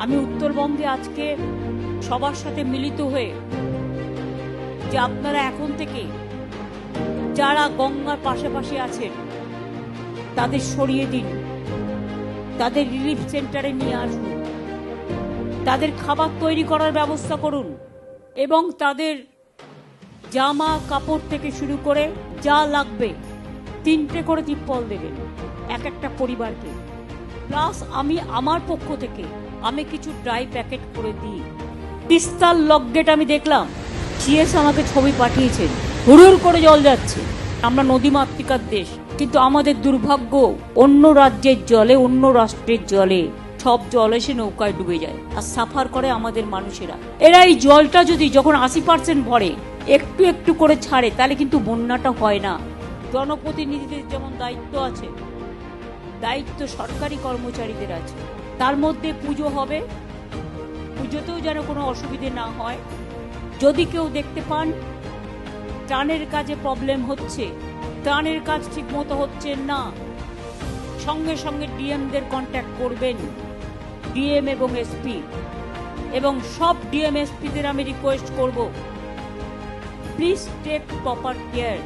আমি উত্তরবঙ্গে আজকে সবার সাথে মিলিত হয়ে যে আপনারা এখন থেকে যারা গঙ্গার পাশাপাশি আছেন তাদের সরিয়ে দিন, তাদের রিলিফ সেন্টারে নিয়ে আসুন, তাদের খাবার তৈরি করার ব্যবস্থা করুন এবং তাদের জামা কাপড় থেকে শুরু করে যা লাগবে 3টে করে তিরপল দেবেন এক একটা পরিবারকে। প্লাস আমি আমার পক্ষ থেকে আমি কিছু ড্রাই প্যাকেট করে দিই। তিস্তার লকগেট আমি দেখলাম, সিএস আমাকে ছবি পাঠিয়েছেন, হুড়ুর করে জল যাচ্ছে। আমরা নদীমাতৃকার দেশ, কিন্তু আমাদের দুর্ভাগ্য অন্য রাজ্যের জলে, অন্য রাষ্ট্রের জলে সব জল এসে নৌকায় ডুবে যায় আর সাফার করে আমাদের মানুষেরা। এরা এই জলটা যদি যখন 80% ভরে একটু একটু করে ছাড়ে তাহলে কিন্তু বন্যাটা হয় না। জনপ্রতিনিধিদের যেমন দায়িত্ব আছে, দায়িত্ব সরকারি কর্মচারীদের আছে। তার মধ্যে পুজো হবে, পুজোতেও যেন কোনো অসুবিধে না হয়। যদি কেউ দেখতে পান ত্রাণের কাজে প্রবলেম হচ্ছে, ত্রাণের কাজ ঠিক মতো হচ্ছে না, সঙ্গে সঙ্গে ডিএমদের কন্ট্যাক্ট করবেন, ডিএম এবং এসপি, এবং সব ডিএম এসপিদের আমি রিকোয়েস্ট করব, please take proper care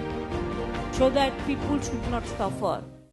so that people should not suffer.